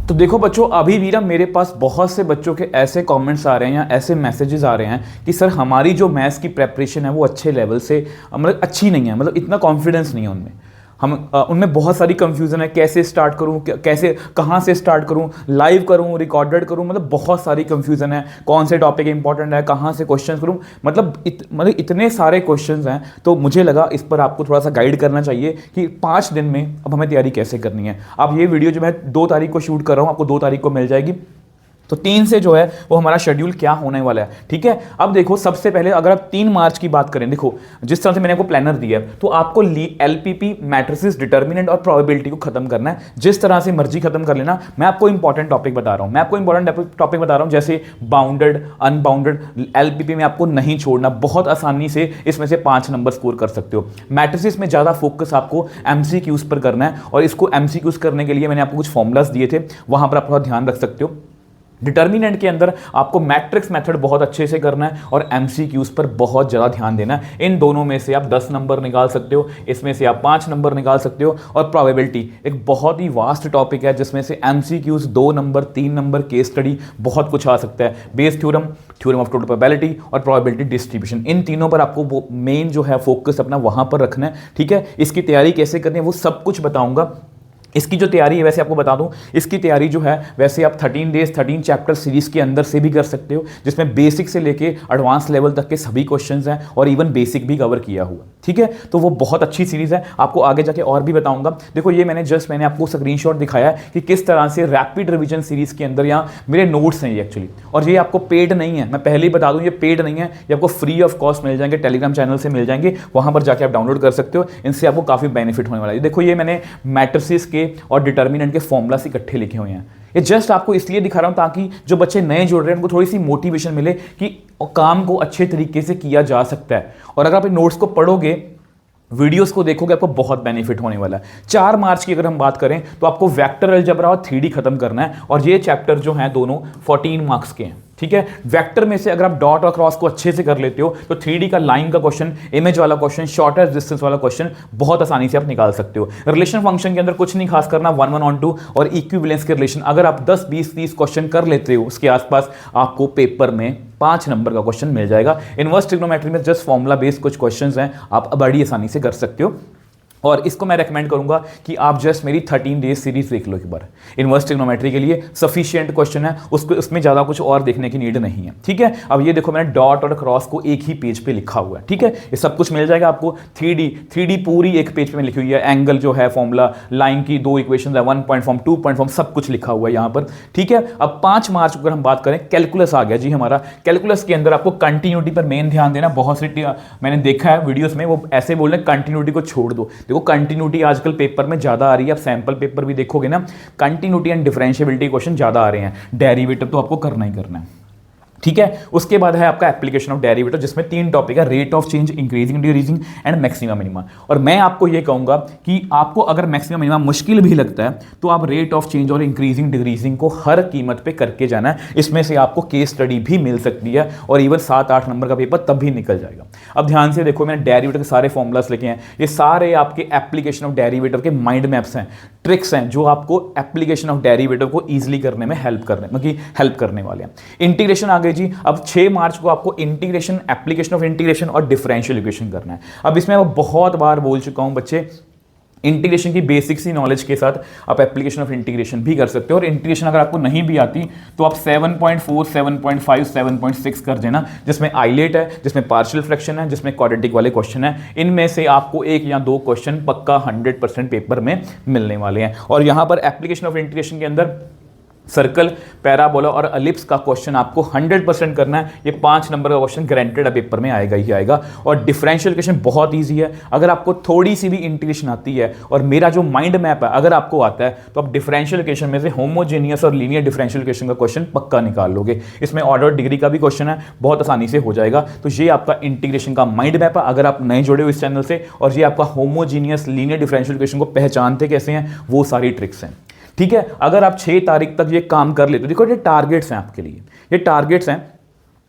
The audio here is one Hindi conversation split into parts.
तो देखो बच्चों, अभी भी ना मेरे पास बहुत से बच्चों के ऐसे कमेंट्स आ रहे हैं या ऐसे मैसेजेस आ रहे हैं कि सर हमारी जो मैथ्स की प्रेपरेशन है वो अच्छे लेवल से मतलब अच्छी नहीं है, मतलब इतना कॉन्फिडेंस नहीं है उनमें। उनमें बहुत सारी कंफ्यूजन है, कैसे स्टार्ट करूं, कैसे कहां से स्टार्ट करूं, लाइव करूं, रिकॉर्डेड करूं, मतलब बहुत सारी कंफ्यूजन है, कौन से टॉपिक इंपॉर्टेंट है, कहां से क्वेश्चन करूं, मतलब इतने सारे क्वेश्चंस हैं। तो मुझे लगा इस पर आपको थोड़ा सा गाइड करना चाहिए कि 5 दिन में अब हमें तैयारी कैसे करनी है। अब ये वीडियो जो मैं 2 तारीख को शूट कर रहा हूं, आपको 2 तारीख को मिल जाएगी। तो 3 से जो है वो हमारा शेड्यूल क्या होने वाला है, ठीक है। अब देखो, सबसे पहले अगर आप 3 मार्च की बात करें, देखो जिस तरह से मैंने आपको प्लानर दिया है, तो आपको एलपीपी, मैट्रिसेस, डिटर्मिनेंट और प्रोबेबिलिटी को खत्म करना है। जिस तरह से मर्जी खत्म कर लेना। मैं आपको इंपॉर्टेंट टॉपिक बता रहा हूं, जैसे बाउंडेड, अनबाउंडेड, एलपीपी में आपको नहीं छोड़ना, बहुत आसानी से इसमें से 5 नंबर स्कोर कर सकते हो। मैट्रिसेस में ज्यादा फोकस आपको एमसीक्यूज पर करना है, और इसको एमसीक्यूज करने के लिए मैंने आपको कुछ फॉर्मुलाज दिए थे, वहां पर आप थोड़ा ध्यान रख सकते हो। डिटर्मिनेंट के अंदर आपको मैट्रिक्स मेथड बहुत अच्छे से करना है और एमसीक्यूज पर बहुत ज़्यादा ध्यान देना है। इन दोनों में से आप 10 नंबर निकाल सकते हो, इसमें से आप 5 नंबर निकाल सकते हो। और प्रोबेबिलिटी एक बहुत ही वास्ट टॉपिक है, जिसमें से MCQs 2 number, 3 number, case study, बहुत कुछ आ सकता है। Bayes theorem, theorem of total probability और प्रोबेबिलिटी डिस्ट्रीब्यूशन, इन तीनों पर आपको मेन जो है फोकस अपना वहां पर रखना है, ठीक है। इसकी तैयारी कैसे करनी है वो सब कुछ बताऊंगा। इसकी जो तैयारी है, वैसे आपको बता दूं, इसकी तैयारी जो है वैसे आप 13 डेज 13 चैप्टर सीरीज के अंदर से भी कर सकते हो, जिसमें बेसिक से लेके एडवांस लेवल तक के सभी क्वेश्चंस हैं और इवन बेसिक भी कवर किया हुआ, ठीक है। तो वो बहुत अच्छी सीरीज है, आपको आगे जाके और भी बताऊंगा। देखो ये मैंने आपको स्क्रीनशॉट दिखाया है कि किस तरह से रैपिड रिवीजन सीरीज के अंदर यहाँ मेरे नोट्स हैं ये एक्चुअली, और ये आपको पेड नहीं है, मैं पहले ही बता दूं ये पेड नहीं है, ये आपको फ्री ऑफ कॉस्ट मिल जाएंगे, टेलीग्राम चैनल से मिल जाएंगे, वहां पर जाके आप डाउनलोड कर सकते हो। इनसे आपको काफी बेनिफिट होने वाला है। देखो ये मैंने मैट्रिसेस के और डिटर्मिनेंट के फॉर्मूलास इकट्ठे लिखे हुए हैं। ये जस्ट आपको इसलिए दिखा रहा हूं ताकि जो बच्चे नए जुड़ रहे हैं उनको थोड़ी सी मोटिवेशन मिले कि काम को अच्छे तरीके से किया जा सकता है। और अगर आप इन नोट्स को पढ़ोगे, वीडियोस को देखोगे, आपको बहुत बेनिफिट होने वाला है। 4 मार्च की अगर हम बात करें तो आपको वेक्टर अलजेब्रा और 3D खत्म करना है, और ये चैप्टर जो हैं दोनों 14 मार्क्स के हैं, ठीक है। वेक्टर में से अगर आप डॉट और क्रॉस को अच्छे से कर लेते हो तो 3D का लाइन का क्वेश्चन, इमेज वाला क्वेश्चन, शॉर्टेस्ट डिस्टेंस वाला क्वेश्चन बहुत आसानी से आप निकाल सकते हो। रिलेशन फंक्शन के अंदर कुछ नहीं खास करना, 1 1 on 2 और इक्विवेलेंस के रिलेशन अगर आप 10 20 30 क्वेश्चन कर लेते हो, उसके आसपास आपको पेपर में 5 नंबर का क्वेश्चन मिल जाएगा। इनवर्स ट्रिग्नोमेट्री में जस्ट फॉर्मुला बेस्ड कुछ क्वेश्चंस हैं, आप बड़ी आसानी से कर सकते हो। और इसको मैं रेकमेंड करूंगा कि आप जस्ट मेरी 13 डेज सीरीज देख लो एक बार। इनवर्स ट्रिग्नोमेट्री के लिए सफिशिएंट क्वेश्चन है, उसको उसमें ज़्यादा कुछ और देखने की नीड नहीं है, ठीक है। अब ये देखो मैंने डॉट और क्रॉस को एक ही पेज पे लिखा हुआ है, ठीक है। ये सब कुछ मिल जाएगा आपको। 3D पूरी एक पेज पे लिखी हुई है, एंगल जो है, फॉर्मूला, लाइन की 2 इक्वेशन है, 1 पॉइंट फॉर्म, 2 पॉइंट फॉर्म, सब कुछ लिखा हुआ है यहाँ पर, ठीक है। अब 5 मार्च को अगर हम बात करें, कैलकुलस आ गया जी हमारा। कैलकुलस के अंदर आपको कंटिन्यूटी पर मेन ध्यान देना। बहुत सी मैंने देखा है वीडियोस में वो ऐसे बोल रहे हैं कंटिन्यूटी को छोड़ दो। देखो कंटिन्यूटी आजकल पेपर में ज्यादा आ रही है, आप सैंपल पेपर भी देखोगे ना, कंटिन्यूटी एंड डिफरेंशिएबिलिटी क्वेश्चन ज्यादा आ रहे हैं। डेरिवेटिव तो आपको करना ही करना है, ठीक है। उसके बाद है आपका एप्लीकेशन ऑफ डेरिवेटिव, जिसमें 3 टॉपिक है, rate of change, increasing, decreasing and maxima minima. और मैं आपको ये कहूंगा कि आपको अगर मैक्सिमा मिनिमा मुश्किल भी लगता है तो आप रेट ऑफ चेंज और इंक्रीजिंग डिक्रीजिंग को हर कीमत पे करके जाना है। इसमें से आपको केस स्टडी भी मिल सकती है और इवन 7-8 नंबर का पेपर तब भी निकल जाएगा। अब ध्यान से देखो, मैंने डेरिवेटिव के सारे फॉर्मुलास लिखे हैं, ये सारे आपके एप्लीकेशन ऑफ डेरिवेटिव के माइंड मैप्स हैं, ट्रिक्स हैं, जो आपको एप्लीकेशन ऑफ डेरिवेटिव को ईजिली करने में हेल्प करने वाले हैं। इंटीग्रेशन आ गई जी। अब 6 मार्च को आपको इंटीग्रेशन, एप्लीकेशन ऑफ इंटीग्रेशन और डिफरेंशियल इक्वेशन करना है। अब इसमें मैं बहुत बार बोल चुका हूं बच्चे, इंटीग्रेशन की बेसिक सी नॉलेज के साथ आप एप्लीकेशन ऑफ इंटीग्रेशन भी कर सकते हो। और इंटीग्रेशन अगर आपको नहीं भी आती तो आप 7.4, 7.5, 7.6 कर देना, जिसमें आइलेट है, जिसमें पार्शियल फ्रैक्शन है, जिसमें क्वाड्रेटिक वाले क्वेश्चन है। इनमें से आपको 1 या 2 क्वेश्चन पक्का 100% पेपर में मिलने वाले हैं। और यहां पर एप्लीकेशन ऑफ इंटीग्रेशन के अंदर सर्कल, पैराबोला और एलिप्स का क्वेश्चन आपको 100% करना है। ये 5 नंबर का क्वेश्चन गारंटेड है, पेपर में आएगा ही आएगा। और डिफरेंशियल इक्वेशन बहुत इजी है। अगर आपको थोड़ी सी भी इंटीग्रेशन आती है और मेरा जो माइंड मैप है अगर आपको आता है, तो आप डिफरेंशियल इक्वेशन में से होमोजेनियस और लीनियर डिफरेंशियल इक्वेशन का क्वेश्चन पक्का निकाल लोगे। इसमें ऑर्डर डिग्री का भी क्वेश्चन है, बहुत आसानी से हो जाएगा। तो ये आपका इंटीग्रेशन का माइंड मैप है अगर आप नए जुड़े हो इस चैनल से। और ये आपका होमोजेनियस लीनियर डिफरेंशियल इक्वेशन को पहचानते कैसे हैं, वो सारी ट्रिक्स हैं, ठीक है। अगर आप 6 तारीख तक ये काम कर लेते हो, देखो ये टारगेट्स हैं आपके लिए, ये टारगेट्स हैं।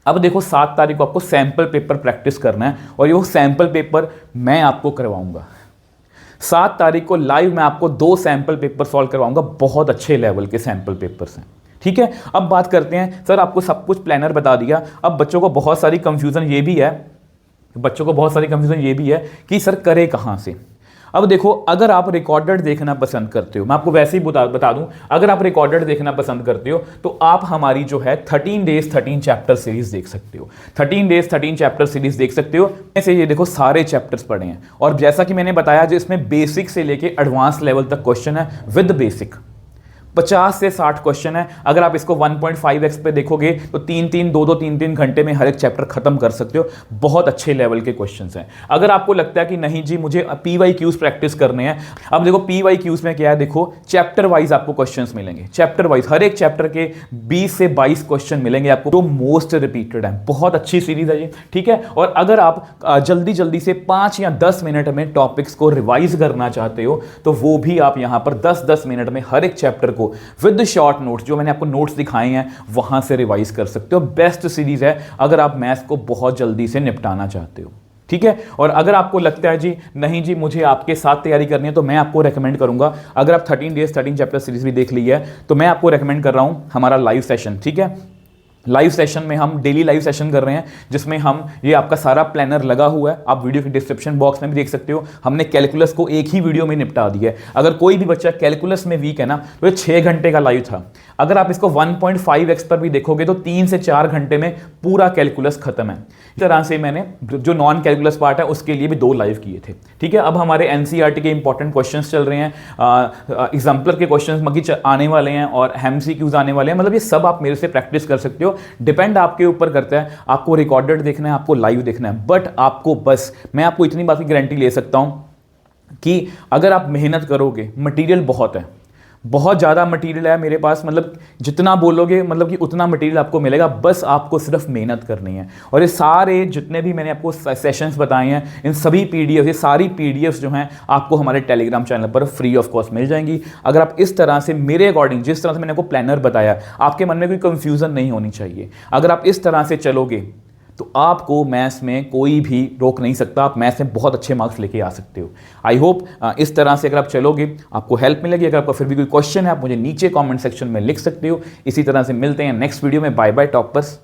अब देखो 7 तारीख को आपको सैंपल पेपर प्रैक्टिस करना है, और ये सैंपल पेपर मैं आपको करवाऊंगा। 7 तारीख को लाइव मैं आपको 2 सैंपल पेपर सॉल्व करवाऊंगा, बहुत अच्छे लेवल के सैंपल पेपर्स हैं। ठीक है, अब बात करते हैं, सर आपको सब कुछ प्लानर बता दिया, अब बच्चों को बहुत सारी कंफ्यूजन ये भी है कि सर करे कहाँ से। अब देखो, अगर आप रिकॉर्डेड देखना पसंद करते हो, मैं आपको वैसे ही बता दूं, अगर आप रिकॉर्डेड देखना पसंद करते हो तो आप हमारी जो है 13 डेज 13 चैप्टर सीरीज देख सकते हो। 13 डेज 13 चैप्टर सीरीज देख सकते हो। ऐसे ये देखो सारे चैप्टर्स पढ़े हैं, और जैसा कि मैंने बताया, जो इसमें बेसिक से लेके एडवांस लेवल तक क्वेश्चन है विद बेसिक, 50 से 60 क्वेश्चन है। अगर आप इसको 1.5x पे देखोगे तो 3-3 घंटे में हर एक चैप्टर खत्म कर सकते हो। बहुत अच्छे लेवल के क्वेश्चंस हैं। अगर आपको लगता है कि नहीं जी मुझे PYQs प्रैक्टिस करने हैं, अब देखो PYQs में क्या है, देखो चैप्टर वाइज आपको क्वेश्चंस मिलेंगे, चैप्टर वाइज हर एक चैप्टर के 20 से 22 क्वेश्चन मिलेंगे आपको, जो मोस्ट रिपीटेड है। बहुत अच्छी सीरीज है ये, ठीक है। और अगर आप जल्दी से 5 या 10 मिनट में टॉपिक्स को रिवाइज करना चाहते हो तो वो भी आप यहां पर 10-10 मिनट में हर एक चैप्टर को विद शॉर्ट नोट्स, जो मैंने आपको नोट्स दिखाए हैं, वहां से रिवाइज कर सकते हो। बेस्ट सीरीज है अगर आप मैथ्स को बहुत जल्दी से निपटाना चाहते हो, ठीक है। और अगर आपको लगता है जी नहीं जी मुझे आपके साथ तैयारी करनी है, तो मैं आपको रेकमेंड करूंगा, अगर आप 13 डेज 13 चैप्टर सीरीज भी देख ली है तो मैं आपको रेकमेंड कर रहा हूं हमारा लाइव सेशन, ठीक है। लाइव सेशन में हम डेली लाइव सेशन कर रहे हैं, जिसमें हम ये आपका सारा प्लानर लगा हुआ है, आप वीडियो के डिस्क्रिप्शन बॉक्स में भी देख सकते हो। हमने कैलकुलस को एक ही वीडियो में निपटा दिया है। अगर कोई भी बच्चा कैलकुलस में वीक है ना, तो ये 6 घंटे का लाइव था। अगर आप इसको 1.5x पर भी देखोगे तो 3 से 4 घंटे में पूरा कैलकुलस खत्म है। इस तरह से मैंने जो नॉन कैलकुलस पार्ट है उसके लिए भी 2 लाइव किए थे, ठीक है। अब हमारे एनसीईआरटी के इंपॉर्टेंट क्वेश्चंस चल रहे हैं, एग्जाम्पलर के क्वेश्चंस मगी आने वाले हैं और एमसीक्यूज आने वाले हैं। मतलब ये सब आप मेरे से प्रैक्टिस कर सकते हो, डिपेंड आपके ऊपर करता है आपको रिकॉर्डेड देखना है, आपको लाइव देखना है। बट आपको बस मैं आपको इतनी बात की गारंटी ले सकता हूं कि अगर आप मेहनत करोगे, मटेरियल बहुत है, बहुत ज़्यादा मटेरियल है मेरे पास, मतलब जितना बोलोगे मतलब कि उतना मटेरियल आपको मिलेगा, बस आपको सिर्फ मेहनत करनी है। और ये सारे जितने भी मैंने आपको सेशंस बताए हैं, इन सभी PDF, ये सारी PDFs जो हैं आपको हमारे टेलीग्राम चैनल पर फ्री ऑफ कॉस्ट मिल जाएंगी। अगर आप इस तरह से मेरे अकॉर्डिंग, जिस तरह से मैंने आपको प्लानर बताया, आपके मन में कोई कंफ्यूजन नहीं होनी चाहिए। अगर आप इस तरह से चलोगे तो आपको मैथ्स में कोई भी रोक नहीं सकता, आप मैथ्स में बहुत अच्छे मार्क्स लेके आ सकते हो। आई होप इस तरह से अगर आप चलोगे आपको हेल्प मिलेगी। अगर आपका फिर भी कोई क्वेश्चन है आप मुझे नीचे कमेंट सेक्शन में लिख सकते हो। इसी तरह से मिलते हैं नेक्स्ट वीडियो में। Bye bye toppers.